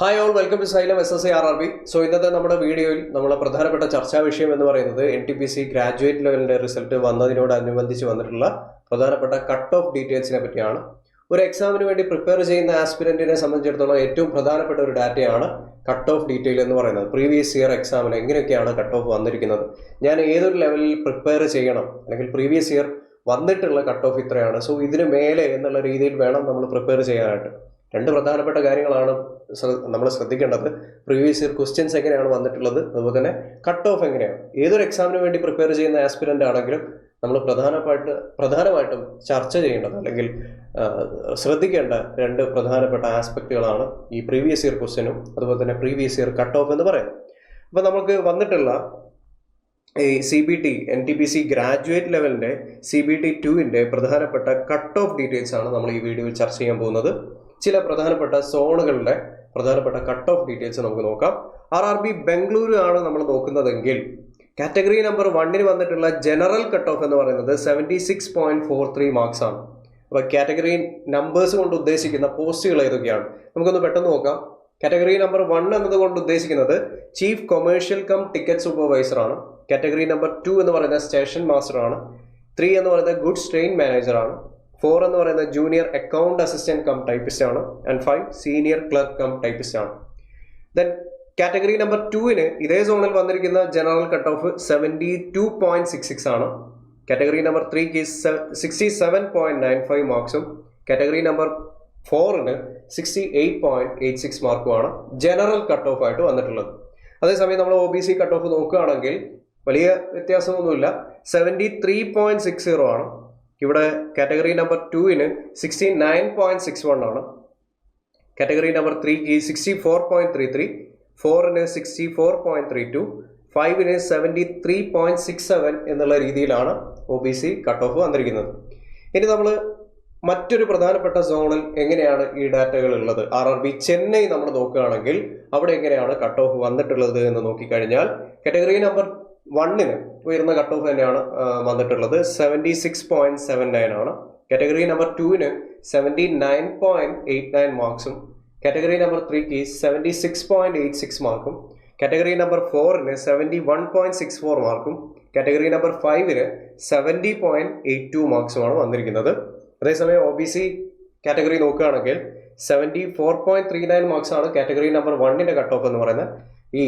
Hi all, welcome to Xylem SSC RRB. So ഇന്നത്തെ നമ്മുടെ വീഡിയോയിൽ നമ്മളെ പ്രധാനപ്പെട്ട ചർച്ചാ വിഷയം എന്ന് പറയുന്നത് NTPC ഗ്രാജുവേറ്റ് ലെവലിന്റെ റിസൾട്ട് വന്നതിനോടനുബന്ധിച്ച് വന്നിട്ടുള്ള പ്രധാനപ്പെട്ട കട്ട് ഓഫ് ഡീറ്റെയിൽസിനെ പറ്റിയാണ്. ഒരു എക്സാമിന് വേണ്ടി പ്രിപ്പയർ ചെയ്യുന്ന ആസ്പിരന്റിനെ സംബന്ധിച്ചിടത്തോളം ഏറ്റവും പ്രധാനപ്പെട്ട ഒരു ഡാറ്റയാണ് കട്ട് ഓഫ് ഡീറ്റെയിൽ എന്ന് പറയുന്നത്. പ്രീവിയസ് ഇയർ എക്സാമിന് എങ്ങനെയൊക്കെയാണ് കട്ട് ഓഫ് വന്നിരിക്കുന്നത്, ഞാൻ ഏതൊരു ലെവലിൽ പ്രിപ്പയർ ചെയ്യണം, അല്ലെങ്കിൽ പ്രീവിയസ് ഇയർ വന്നിട്ടുള്ള കട്ട് ഓഫ് ഇത്രയാണ്, സോ ഇതിന് മേലെ എന്നുള്ള രീതിയിൽ വേണം നമ്മൾ പ്രിപ്പയർ ചെയ്യാനായിട്ട്. രണ്ട് പ്രധാനപ്പെട്ട കാര്യങ്ങളാണ് നമ്മൾ ശ്രദ്ധിക്കേണ്ടത്. പ്രീവിയസ് ഇയർ ക്വസ്റ്റ്യൻസ് എങ്ങനെയാണ് വന്നിട്ടുള്ളത്, അതുപോലെ തന്നെ കട്ട് ഓഫ് എങ്ങനെയാണ്. ഏതൊരു എക്സാമിന് വേണ്ടി പ്രിപ്പയർ ചെയ്യുന്ന ആസ്പിരന്റ് ആണെങ്കിലും നമ്മൾ പ്രധാനമായിട്ടും ചർച്ച ചെയ്യേണ്ടത് അല്ലെങ്കിൽ ശ്രദ്ധിക്കേണ്ട രണ്ട് പ്രധാനപ്പെട്ട ആസ്പെക്റ്റുകളാണ് ഈ പ്രീവിയസ് ഇയർ ക്വസ്റ്റ്യനും അതുപോലെ തന്നെ പ്രീവിയസ് ഇയർ കട്ട് ഓഫ് എന്ന് പറയുന്നത്. അപ്പോൾ നമുക്ക് വന്നിട്ടുള്ള ഈ CBT NTPC ഗ്രാജുവേറ്റ് ലെവലിൻ്റെ CBT 2-ൻ്റെ പ്രധാനപ്പെട്ട കട്ട് ഓഫ് ഡീറ്റെയിൽസ് ആണ് നമ്മൾ ഈ വീഡിയോയിൽ ചർച്ച ചെയ്യാൻ പോകുന്നത്. ചില പ്രധാനപ്പെട്ട സോണുകളുടെ പ്രധാനപ്പെട്ട കട്ട് ഓഫ് ഡീറ്റെയിൽസ് നമുക്ക് നോക്കാം. RRB ബംഗളൂരു ആണ് നമ്മൾ നോക്കുന്നതെങ്കിൽ കാറ്റഗറി നമ്പർ 1-ന് വന്നിട്ടുള്ള ജനറൽ കട്ട് ഓഫ് എന്ന് പറയുന്നത് 76.43 മാർക്സ് ആണ്. അപ്പോൾ കാറ്റഗറി നമ്പേഴ്സ് കൊണ്ട് ഉദ്ദേശിക്കുന്ന പോസ്റ്റുകൾ ഏതൊക്കെയാണ് നമുക്കൊന്ന് പെട്ടെന്ന് നോക്കാം. കാറ്റഗറി നമ്പർ 1 എന്നതുകൊണ്ട് ഉദ്ദേശിക്കുന്നത് chief commercial cum ticket supervisor ആണ്. കാറ്റഗറി നമ്പർ 2 എന്ന് പറയുന്നത് സ്റ്റേഷൻ മാസ്റ്റർ ആണ്. 3 എന്ന് പറയുന്നത് ഗുഡ്സ് ട്രെയിൻ മാനേജർ ആണ്. 4 എന്ന് പറയുന്നത് junior account assistant cum typist ആണ്. And 5 senior clerk cum typist ആണ്. ദെൻ കാറ്റഗറി നമ്പർ 2-ന് ഇതേ സോണിൽ വന്നിരിക്കുന്ന ജനറൽ കട്ട് ഓഫ് 72.66 ആണ്. കാറ്റഗറി നമ്പർ 3-ക്ക് 67.95 മാർക്സും കാറ്റഗറി നമ്പർ 4-ന് 68.86 മാർക്കുമാണ് ജനറൽ കട്ട് ഓഫ് ആയിട്ട് വന്നിട്ടുള്ളത്. അതേസമയം നമ്മൾ OBC കട്ട് ഓഫ് നോക്കുകയാണെങ്കിൽ വലിയ വ്യത്യാസമൊന്നുമില്ല, 73.60 ആണ്. ഇവിടെ കാറ്റഗറി നമ്പർ 2-ന് 69.61 ആണ്. കാറ്റഗറി നമ്പർ 3-ക്ക് 64.33, 4-ന് 64.32, 5-ന് 73.67 എന്നുള്ള രീതിയിലാണ് OBC കട്ട് ഓഫ് വന്നിരിക്കുന്നത്. ഇനി നമ്മൾ മറ്റൊരു പ്രധാനപ്പെട്ട സോണിൽ എങ്ങനെയാണ് ഈ ഡാറ്റകൾ ഉള്ളത്, RRB ചെന്നൈ നമ്മൾ നോക്കുകയാണെങ്കിൽ അവിടെ എങ്ങനെയാണ് കട്ട് ഓഫ് വന്നിട്ടുള്ളത് എന്ന് നോക്കിക്കഴിഞ്ഞാൽ കാറ്റഗറി നമ്പർ 1-ന് ഉയർന്ന കട്ട് ഓഫ് തന്നെയാണ് വന്നിട്ടുള്ളത്, 76.79 ആണ്. കാറ്റഗറി നമ്പർ 2-ന് 79.89 മാർക്സും കാറ്റഗറി നമ്പർ 3-ക്ക് 76.86 മാർക്കും കാറ്റഗറി നമ്പർ 4-ന് 71.64 മാർക്കും കാറ്റഗറി നമ്പർ 5-ന് 70.82 മാർക്സുമാണ് വന്നിരിക്കുന്നത്. അതേസമയം OBC കാറ്റഗറി നോക്കുകയാണെങ്കിൽ 74.39 മാർക്സ് ആണ് കാറ്റഗറി നമ്പർ 1-ന്റെ കട്ട് ഓഫ് എന്ന് പറയുന്നത്. ഈ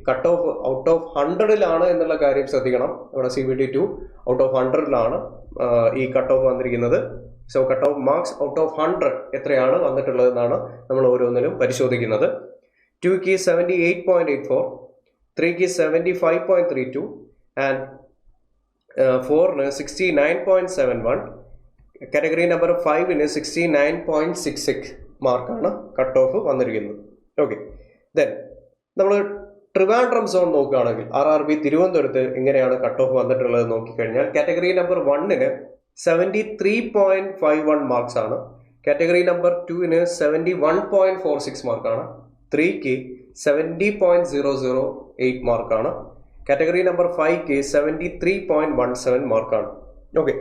കട്ട് ഓഫ് ഔട്ട് ഓഫ് 100-ലാണ് എന്നുള്ള കാര്യം ശ്രദ്ധിക്കണം. ഇവിടെ CBT 2 ഔട്ട് ഓഫ് 100-ലാണ് ഈ കട്ട് ഓഫ് വന്നിരിക്കുന്നത്. Saw cut off marks out of 100 എത്രയാണ് വന്നിട്ടുള്ളത് എന്നാണ് നമ്മൾ ഓരോന്നിലും പരിശോധിക്കുന്നത്. 2-ക്ക് 78.84, 3-ക്ക് 75.32 ആൻഡ് 4-ന് 69.71, കാറ്റഗറി നമ്പർ 5-ന് 69.66 മാർക്കാണ് കട്ട് ഓഫ് വന്നിരിക്കുന്നത്. ഓക്കെ, ദെൻ നമ്മൾ ട്രിവാൻഡ്രം സോൺ നോക്കുകയാണെങ്കിൽ RRB തിരുവനന്തപുരത്ത് എങ്ങനെയാണ് കട്ട് ഓഫ് വന്നിട്ടുള്ളത് നോക്കിക്കഴിഞ്ഞാൽ കാറ്റഗറി നമ്പർ 1-ന് 73.51 മാർക്സ് ആണ്. കാറ്റഗറി നമ്പർ 2-ന് 71.46 മാർക്കാണ്. 3-ക്ക് 70.008 മാർക്കാണ്. കാറ്റഗറി നമ്പർ 5-ക്ക് 73.17 മാർക്കാണ്. ഓക്കെ,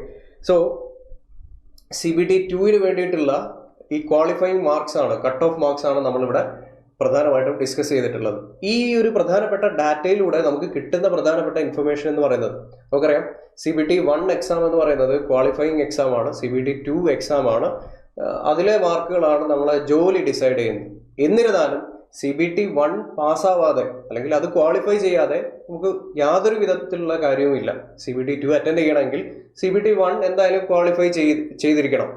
സോ CBT 2-ന് വേണ്ടിയിട്ടുള്ള ഈ ക്വാളിഫയിങ് മാർക്സ് ആണ്, കട്ട് ഓഫ് മാർക്സ് ആണ് നമ്മളിവിടെ പ്രധാനമായിട്ടും ഡിസ്കസ് ചെയ്തിട്ടുള്ളത്. ഈ ഒരു പ്രധാനപ്പെട്ട ഡാറ്റയിലൂടെ നമുക്ക് കിട്ടുന്ന പ്രധാനപ്പെട്ട ഇൻഫർമേഷൻ എന്ന് പറയുന്നത് നമുക്കറിയാം, CBT 1 എക്സാം എന്ന് പറയുന്നത് ക്വാളിഫയിങ് എക്സാം ആണ്, CBT 2 എക്സാം ആണ്. അതിലെ മാർക്കുകളാണ് നമ്മളെ ജോലി ഡിസൈഡ് ചെയ്യുന്നത്. എന്നിരുന്നാലും CBT 1 പാസ്സാവാതെ അല്ലെങ്കിൽ അത് ക്വാളിഫൈ ചെയ്യാതെ നമുക്ക് യാതൊരു വിധത്തിലുള്ള കാര്യവുമില്ല. CBT 2 അറ്റൻഡ് ചെയ്യണമെങ്കിൽ CBT 1 എന്തായാലും ക്വാളിഫൈ ചെയ്തിരിക്കണം.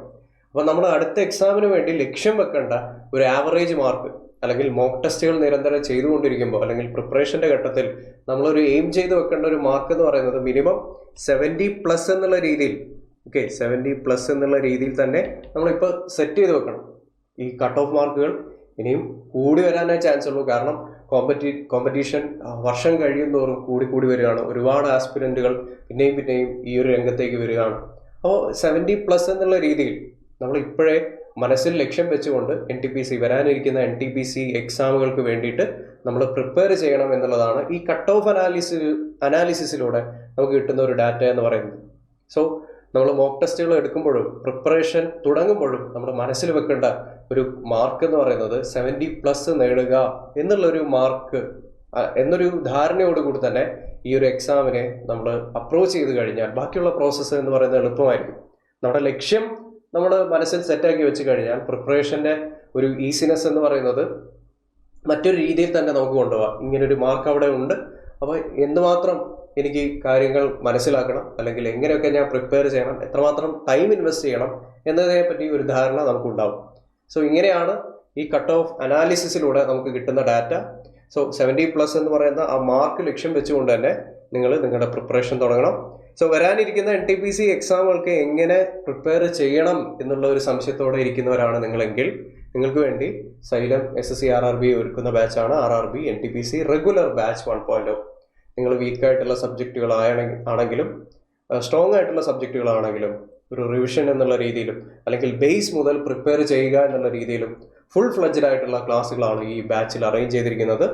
അപ്പോൾ നമ്മൾ അടുത്ത എക്സാമിന് വേണ്ടി ലക്ഷ്യം വെക്കേണ്ട ഒരു ആവറേജ് മാർക്ക് അല്ലെങ്കിൽ മോക്ക് ടെസ്റ്റുകൾ നിരന്തരം ചെയ്തുകൊണ്ടിരിക്കുമ്പോൾ അല്ലെങ്കിൽ പ്രിപ്പറേഷൻ്റെ ഘട്ടത്തിൽ നമ്മളൊരു എയിം ചെയ്ത് വെക്കേണ്ട ഒരു മാർക്ക് എന്ന് പറയുന്നത് മിനിമം 70+ എന്നുള്ള രീതിയിൽ, 70+ എന്നുള്ള രീതിയിൽ തന്നെ നമ്മളിപ്പോൾ സെറ്റ് ചെയ്ത് വെക്കണം. ഈ കട്ട് ഓഫ് മാർക്കുകൾ ഇനിയും കൂടി വരാനേ ചാൻസ് ഉള്ളൂ. കാരണം കോമ്പറ്റീഷൻ വർഷം കഴിയും തോറും കൂടി വരികയാണ്. ഒരുപാട് ആസ്പിരൻറ്റുകൾ പിന്നെയും ഈ ഒരു രംഗത്തേക്ക് വരികയാണ്. അപ്പോൾ 70+ എന്നുള്ള രീതിയിൽ നമ്മൾ ഇപ്പോഴേ മനസ്സിൽ ലക്ഷ്യം വെച്ചുകൊണ്ട് വരാനിരിക്കുന്ന NTPC എക്സാമുകൾക്ക് വേണ്ടിയിട്ട് നമ്മൾ പ്രിപ്പയർ ചെയ്യണം എന്നുള്ളതാണ് ഈ കട്ട് ഓഫ് അനാലിസിസിലൂടെ നമുക്ക് കിട്ടുന്ന ഒരു ഡാറ്റ എന്ന് പറയുന്നത്. സോ നമ്മൾ മോക്ക് ടെസ്റ്റുകൾ എടുക്കുമ്പോഴും പ്രിപ്പറേഷൻ തുടങ്ങുമ്പോഴും നമ്മുടെ മനസ്സിൽ വെക്കേണ്ട ഒരു മാർക്ക് എന്ന് പറയുന്നത് 70+ നേടുക എന്നുള്ളൊരു മാർക്ക് എന്നൊരു ധാരണയോടുകൂടി തന്നെ ഈ ഒരു എക്സാമിനെ നമ്മൾ അപ്രോച്ച് ചെയ്ത് കഴിഞ്ഞാൽ ബാക്കിയുള്ള പ്രോസസ്സ് എന്ന് പറയുന്നത് എളുപ്പമായിരിക്കും. നമ്മുടെ ലക്ഷ്യം നമ്മൾ മനസ്സിൽ സെറ്റാക്കി വെച്ച് കഴിഞ്ഞാൽ പ്രിപ്പറേഷൻ്റെ ഒരു ഈസിനെസ് എന്ന് പറയുന്നത് മറ്റൊരു രീതിയിൽ തന്നെ നമുക്ക് കൊണ്ടുപോകാം. ഇങ്ങനൊരു മാർക്ക് അവിടെ ഉണ്ട്, അപ്പോൾ എന്തുമാത്രം എനിക്ക് കാര്യങ്ങൾ മനസ്സിലാക്കണം, അല്ലെങ്കിൽ എങ്ങനെയൊക്കെ ഞാൻ പ്രിപ്പയർ ചെയ്യണം, എത്രമാത്രം ടൈം ഇൻവെസ്റ്റ് ചെയ്യണം എന്നതിനെ പറ്റി ഒരു ധാരണ നമുക്കുണ്ടാവും. സോ ഇങ്ങനെയാണ് ഈ കട്ട് ഓഫ് അനാലിസിസിലൂടെ നമുക്ക് കിട്ടുന്ന ഡാറ്റ. സോ 70+ എന്ന് പറയുന്ന ആ മാർക്ക് ലക്ഷ്യം വെച്ചുകൊണ്ട് തന്നെ നിങ്ങൾ നിങ്ങളുടെ പ്രിപ്പറേഷൻ തുടങ്ങണം. സോ വരാനിരിക്കുന്ന NTPC എക്സാമുകൾക്ക് എങ്ങനെ പ്രിപ്പയർ ചെയ്യണം എന്നുള്ള ഒരു സംശയത്തോടെ ഇരിക്കുന്നവരാണ് നിങ്ങളെങ്കിൽ നിങ്ങൾക്ക് വേണ്ടി സൈലം SSC RRB ഒരുക്കുന്ന ബാച്ചാണ് RRB NTPC റെഗുലർ ബാച്ച് 1.0. നിങ്ങൾ വീക്കായിട്ടുള്ള സബ്ജക്റ്റുകളാണെങ്കിലും സ്ട്രോങ് ആയിട്ടുള്ള സബ്ജക്റ്റുകളാണെങ്കിലും ഒരു റിവിഷൻ എന്നുള്ള രീതിയിലും അല്ലെങ്കിൽ ബേസ് മുതൽ പ്രിപ്പയർ ചെയ്യുക എന്നുള്ള രീതിയിലും ഫുൾ ഫ്ലെഡ്ജഡ് ആയിട്ടുള്ള ക്ലാസ്സുകളാണ് ഈ ബാച്ചിൽ അറേഞ്ച് ചെയ്തിരിക്കുന്നത്.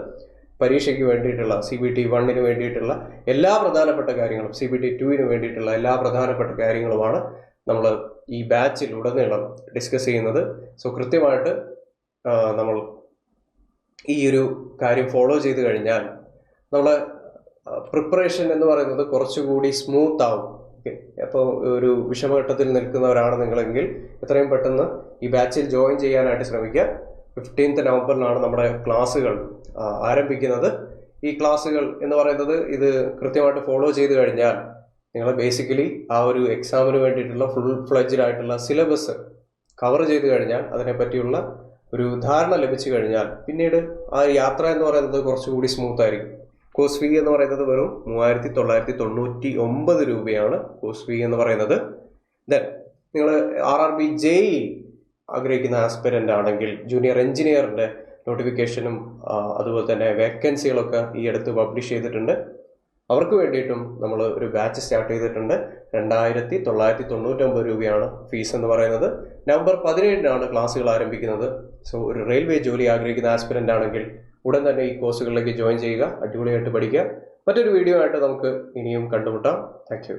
പരീക്ഷയ്ക്ക് വേണ്ടിയിട്ടുള്ള CBT 1 വേണ്ടിയിട്ടുള്ള എല്ലാ പ്രധാനപ്പെട്ട കാര്യങ്ങളും, CBT 2 വേണ്ടിയിട്ടുള്ള എല്ലാ പ്രധാനപ്പെട്ട കാര്യങ്ങളുമാണ് നമ്മൾ ഈ ബാച്ചിൽ ഉടനീളം ഡിസ്കസ് ചെയ്യുന്നത്. സോ കൃത്യമായിട്ട് നമ്മൾ ഈ ഒരു കാര്യം ഫോളോ ചെയ്ത് കഴിഞ്ഞാൽ നമ്മളെ പ്രിപ്പറേഷൻ എന്ന് പറയുന്നത് കുറച്ചുകൂടി സ്മൂത്ത് ആവും. ഓക്കെ, അപ്പോൾ ഒരു വിഷമഘട്ടത്തിൽ നിൽക്കുന്നവരാണ് നിങ്ങളെങ്കിൽ എത്രയും പെട്ടെന്ന് ഈ ബാച്ചിൽ ജോയിൻ ചെയ്യാനായിട്ട് ശ്രമിക്കുക. 15th നവംബറിനാണ് നമ്മുടെ ക്ലാസ്സുകൾ ആരംഭിക്കുന്നത്. ഈ ക്ലാസ്സുകൾ എന്ന് പറയുന്നത് ഇത് കൃത്യമായിട്ട് ഫോളോ ചെയ്ത് കഴിഞ്ഞാൽ നിങ്ങൾ ബേസിക്കലി ആ ഒരു എക്സാമിന് വേണ്ടിയിട്ടുള്ള ഫുൾ ഫ്ലെഡ്ജഡ് ആയിട്ടുള്ള സിലബസ് കവർ ചെയ്ത് കഴിഞ്ഞാൽ, അതിനെപ്പറ്റിയുള്ള ഒരു ധാരണ ലഭിച്ചു കഴിഞ്ഞാൽ പിന്നീട് ആ യാത്ര എന്ന് പറയുന്നത് കുറച്ചുകൂടി സ്മൂത്ത് ആയിരിക്കും. കോഴ്സ് ഫീ എന്ന് പറയുന്നത് വെറും 3999 രൂപയാണ് കോഴ്സ് ഫീ എന്ന് പറയുന്നത്. ദെൻ നിങ്ങൾ RRB JEE ആഗ്രഹിക്കുന്ന ആസ്പിരൻ്റ് ആണെങ്കിൽ ജൂനിയർ എഞ്ചിനീയറിൻ്റെ നോട്ടിഫിക്കേഷനും അതുപോലെ തന്നെ വേക്കൻസികളൊക്കെ ഈ അടുത്ത് പബ്ലിഷ് ചെയ്തിട്ടുണ്ട്. അവർക്ക് വേണ്ടിയിട്ടും നമ്മൾ ഒരു ബാച്ച് സ്റ്റാർട്ട് ചെയ്തിട്ടുണ്ട്. 2999 രൂപയാണ് ഫീസ് എന്ന് പറയുന്നത്. നവംബർ 17-നാണ് ക്ലാസ്സുകൾ ആരംഭിക്കുന്നത്. സോ ഒരു റെയിൽവേ ജോലി ആഗ്രഹിക്കുന്ന ആസ്പിരൻ്റ് ആണെങ്കിൽ ഉടൻ തന്നെ ഈ കോഴ്സുകളിലേക്ക് ജോയിൻ ചെയ്യുക, അടിപൊളിയായിട്ട് പഠിക്കുക. മറ്റൊരു വീഡിയോ ആയിട്ട് നമുക്ക് ഇനിയും കണ്ടുമുട്ടാം. Thank you.